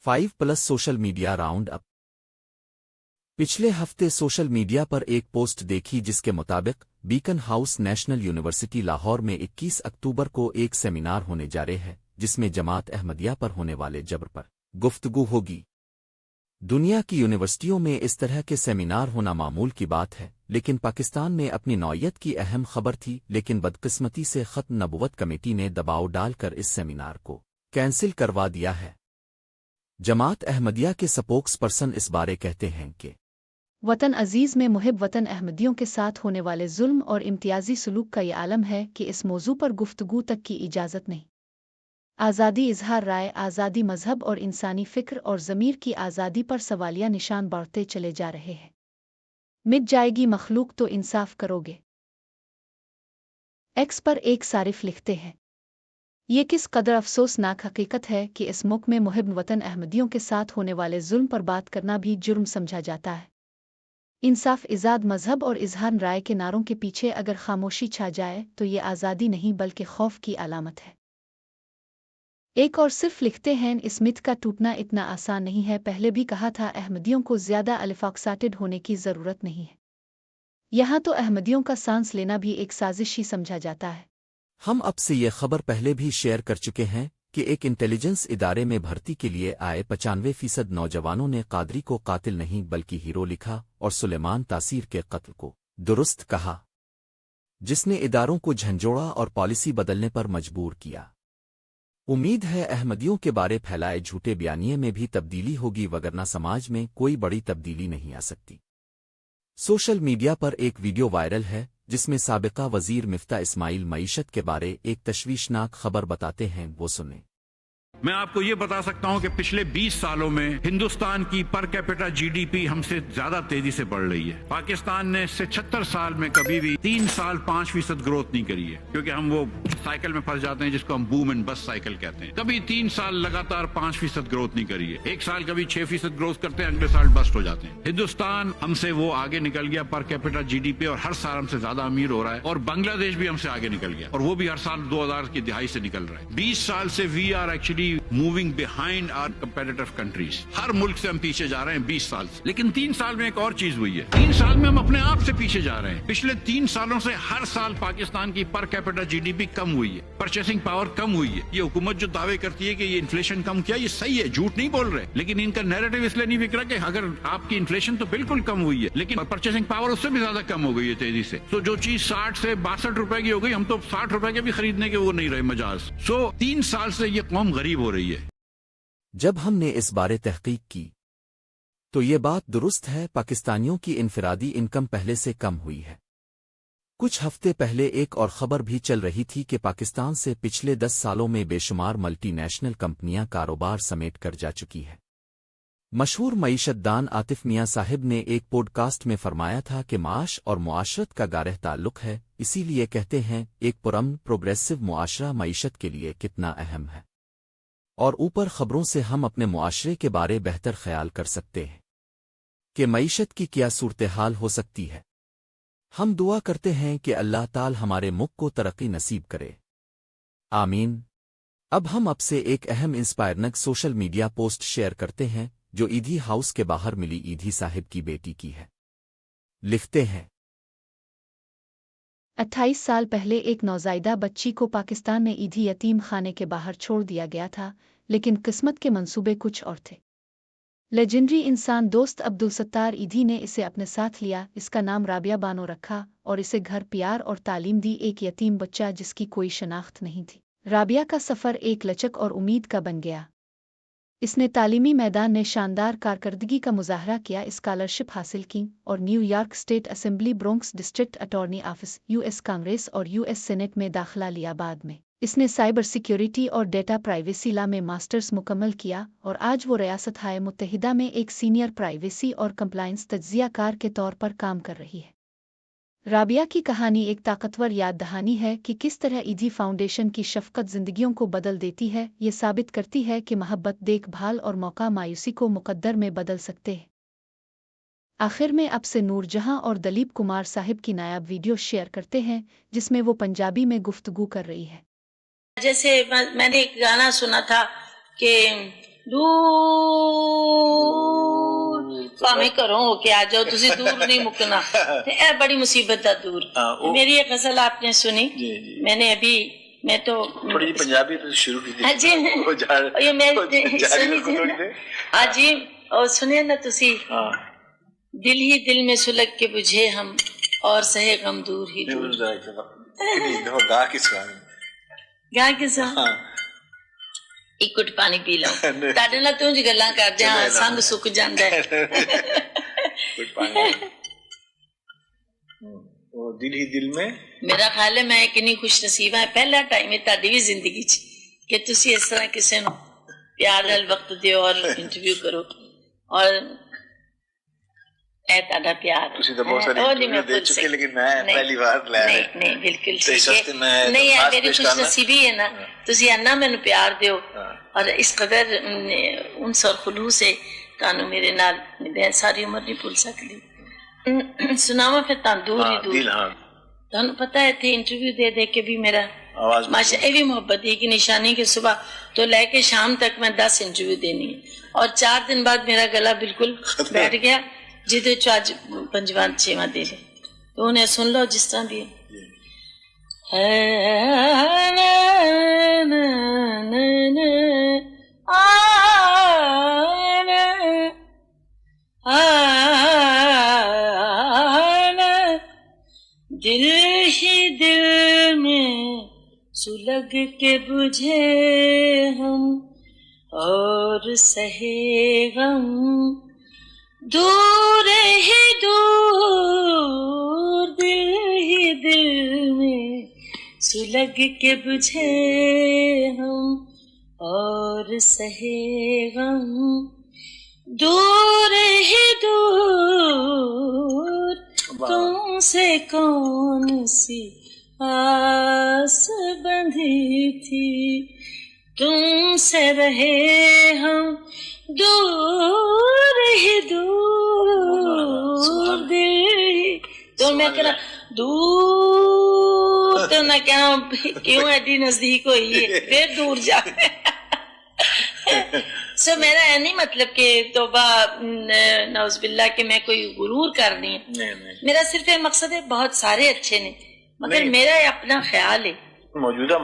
5+ social media round up. पिछले हफ्ते social media पर एक पोस्ट देखी जिसके मुताबिक beacon house national university Lahore में 21 अक्टूबर को एक सेमिनार होने जा रहे हैं जिसमें जमात अहमदिया पर होने वाले जबर पर गुफ्तगू होगी। दुनिया की यूनिवर्सिटियों में इस तरह के सेमिनार होना मामूल की बात है, लेकिन पाकिस्तान में अपनी नौयत की अहम खबर थी। लेकिन बदकिस्मती से खत्म नबुवत कमेटी ने दबाव डालकर इस सेमिनार को कैंसिल करवा दिया है। जमात अहमदिया के स्पोक्स पर्सन इस बारे कहते हैं कि वतन अजीज में मुहिब वतन अहमदियों के साथ होने वाले जुल्म और इम्तियाजी सलूक का ये आलम है कि इस मौजू पर गुफ्तगू तक की इजाज़त नहीं। आज़ादी इजहार राय, आज़ादी मजहब और इंसानी फ़िक्र और ज़मीर की आज़ादी पर सवालिया निशान बढ़ते चले जा रहे हैं। मिट जाएगी मखलूक तो इंसाफ करोगे। एक्स पर एक सारिफ लिखते हैं, ये किस कदर अफसोसनाक हकीकत है कि इस मुल्क में मुहिब वतन अहमदियों के साथ होने वाले जुल्म पर बात करना भी जुर्म समझा जाता है। इंसाफ, इज़ाद, मजहब और इजहार राय के नारों के पीछे अगर खामोशी छा जाए तो ये आज़ादी नहीं बल्कि खौफ की अलामत है। एक और सिर्फ लिखते हैं, इस मिथ का टूटना इतना आसान नहीं है। पहले भी कहा था, अहमदियों को ज़्यादा अलिफाक्साटेड होने की ज़रूरत नहीं है। यहाँ तो अहमदियों का सांस लेना भी एक साजिश ही समझा जाता है। हम अब से ये खबर पहले भी शेयर कर चुके हैं कि एक इंटेलिजेंस इदारे में भर्ती के लिए आए 95% नौजवानों ने कादरी को कातिल नहीं बल्कि हीरो लिखा और सुलेमान तासीर के कत्ल को दुरुस्त कहा, जिसने इदारों को झंझोड़ा और पॉलिसी बदलने पर मजबूर किया। उम्मीद है अहमदियों के बारे फैलाए झूठे बयानिए में भी तब्दीली होगी, वगरना समाज में कोई बड़ी तब्दीली नहीं आ सकती। सोशल मीडिया पर एक वीडियो वायरल है जिसमें साबिका वजीर मिफ्ता इस्माइल मईशत के बारे एक तशवीशनाक खबर बताते हैं, वो सुने। मैं आपको ये बता सकता हूं कि पिछले 20 सालों में हिंदुस्तान की पर कैपिटा जीडीपी हमसे ज्यादा तेजी से बढ़ रही है। पाकिस्तान ने 76 साल में कभी भी 3 साल 5% ग्रोथ नहीं करी है, क्योंकि हम वो साइकिल में फंस जाते हैं जिसको हम बूम एंड बस साइकिल कहते हैं। कभी 3 साल लगातार 5% ग्रोथ नहीं करी है। एक साल कभी 6% ग्रोथ करते हैं, अगले साल बस्ट हो जाते हैं। हिंदुस्तान हमसे वो आगे निकल गया पर कैपिटा जीडीपी, और हर साल हमसे ज्यादा अमीर हो रहा है। और बांग्लादेश भी हमसे आगे निकल गया, और वो भी हर साल 2000 की दिहाई से निकल रहा है। 20 साल से we are actually moving behind our competitive countries. हर मुल्क से हम पीछे जा रहे हैं 20 साल से। लेकिन 3 साल में एक और चीज हुई है, 3 साल में हम अपने आप से पीछे जा रहे हैं। पिछले 3 सालों से हर साल पाकिस्तान की पर कैपिटा जीडीपी कम हुई है, परचेसिंग पावर कम हुई है। ये हुकूमत जो दावे करती है कि ये इन्फ्लेशन कम किया, ये सही है, झूठ नहीं बोल रहे, लेकिन इनका नैरेटिव इसलिए नहीं बिक रहा कि अगर आपकी इन्फ्लेशन तो बिल्कुल कम हुई है, लेकिन परचेसिंग पावर उससे भी ज्यादा कम हो गई है तेजी से। तो जो चीज 60 से 62 रुपए की हो गई, हम तो 60 रुपए के भी खरीदने के वो नहीं रहे मजाज। 3 साल से ये कौम गरीब हो रही है। जब हमने इस बारे तहकीक की तो ये बात दुरुस्त है, पाकिस्तानियों की इनफरादी इनकम पहले से कम हुई है। कुछ हफ्ते पहले एक और खबर भी चल रही थी कि पाकिस्तान से पिछले 10 सालों में बेशुमार मल्टीनेशनल कंपनियां कारोबार समेट कर जा चुकी है। मशहूर मईशतदान आतिफ मियां साहिब ने एक पॉडकास्ट में फरमाया था कि माश और मुआशरत का गारह ताल्लुक है, इसीलिए कहते हैं एक पुरअमन प्रोग्रेसिव मुआशरा मईशत के लिए कितना अहम है। और ऊपर खबरों से हम अपने मुआशरे के बारे बेहतर ख्याल कर सकते हैं कि मईशत की क्या सूरत हाल हो सकती है। हम दुआ करते हैं कि अल्लाह ताला हमारे मुल्क को तरक्की नसीब करे, आमीन। अब हम अब से एक अहम इंस्पायरनक सोशल मीडिया पोस्ट शेयर करते हैं जो ईदी हाउस के बाहर मिली ईदी साहिब की बेटी की है। लिखते हैं, 28 साल पहले एक नौज़ायदा बच्ची को पाकिस्तान में ईदी यतीम खाने के बाहर छोड़ दिया गया था, लेकिन किस्मत के मंसूबे कुछ और थे। लेजेंडरी इंसान दोस्त अब्दुल सत्तार ईदी ने इसे अपने साथ लिया। इसका नाम राबिया बानो रखा और इसे घर, प्यार और तालीम दी। एक यतीम बच्चा जिसकी कोई शनाख्त नहीं थी। राबिया का सफ़र एक लचक और उम्मीद का बन गया। इसने तालीमी मैदान में शानदार कारकर्दगी का मुजाहरा किया, स्कॉलरशिप हासिल की और New York state assembly, Bronx district attorney office, US Congress और यूएस सीनेट में दाखिला लिया। बाद में इसने साइबर सिक्योरिटी और डेटा प्राइवेसी लॉ में मास्टर्स मुकम्मल किया और आज वो रियासत हाय मुत्तहिदा में एक सीनियर प्राइवेसी और कंप्लायंस तज्ज़ियाकार के तौर पर काम कर रही है। राबिया की कहानी एक ताकतवर याद दहानी है कि किस तरह ईदी फाउंडेशन की शफ़क़त ज़िंदगियों को बदल देती है। ये साबित करती है कि मोहब्बत, देखभाल और मौका मायूसी को मुक़द्दर में बदल सकते हैं। आखिर में अब से नूरजहां और दलीप कुमार साहिब की नायाब वीडियो शेयर करते हैं जिसमें वो पंजाबी में गुफ्तगू कर रही है। जैसे मैंने एक गाना सुना था कि दूर ਭਾਵੇਂ ਘਰੋਂ ਹੋ ਕੇ ਆ ਜਾਓ, ਤੁਸੀਂ ਦੂਰ ਨਹੀਂ ਮੁੱਕਣਾ। ਤੇ ਇਹ ਬੜੀ ਮੁਸੀਬਤ ਦਾ ਦੂਰ। میری ایک غزل آپ نے سنی، میں نے ابھی میں تو تھوڑی جی پنجابی شروع کی تھی جی جی اور سنیں نا تسی، دل ہی دل میں سلگ کے بجھے ہم اور سہے غم دور ہی دور۔ گا کس کا گا کس کا ایک گٹ پانی پی لو، تاڈے نال توں جی گلاں کردے ہاں سنگ سک جاندا ہے۔ دل ہی دل میں میرا خیال ہے میں کنی خوش نصیب ہاں، پہلا ٹائم ہے تہاڈی بھی زندگی چ کہ تسی اس طرح کسے نو پیار نال وقت دیو اور انٹرویو کرو، اور اے تہاڈا پیار تسی تو بہت ساری انٹرویو دے چکے، لیکن میں پہلی بار لے رہا ہوں۔ نہیں بالکل ٹھیک ہے، نہیں ہے میری خوش نصیبی ہے نا، تسی انا مینوں پیار دیو اور اس قدر انس اور خلوص سے تانوں میرے نال میں ساری عمر نہیں بھول سکتی۔ سناواں پھر تاں دور ہی دور۔ تانوں پتہ ہے تھے انٹرویو دے دے کے بھی میرا ماشاء یہ بھی محبت ہے کہ نشانی کے صبح تو لے کے شام تک میں 10 انٹرویو دینی ہے، اور 4 دن بعد میرا گلا بالکل بیٹھ گیا، جدے چ اج 5واں 6واں دے لے تو انہیں سن لو جس طرح بھی دل ہی دل میں سلگ کے بجھے ہم اور سہے غم دور ہی دور، دل ہی دل میں سلگ کے بجھے ہم اور سہے غم دور ہی دور، تم سے کون سی آس بندھی تھی، تم سے رہے ہم دور ہی دور، دل تو میں کہنا دور تو نہ کہنا کیوں ایڈی نزدیک ہوئی ہے پھر دور جا۔ سو میرا ہے نہیں مطلب کہ توبہ نعوذ باللہ کہ میں کوئی غرور کرنی ہے، میرا صرف یہ مقصد ہے بہت سارے اچھے نے، مگر میرا اپنا خیال ہے موجودہ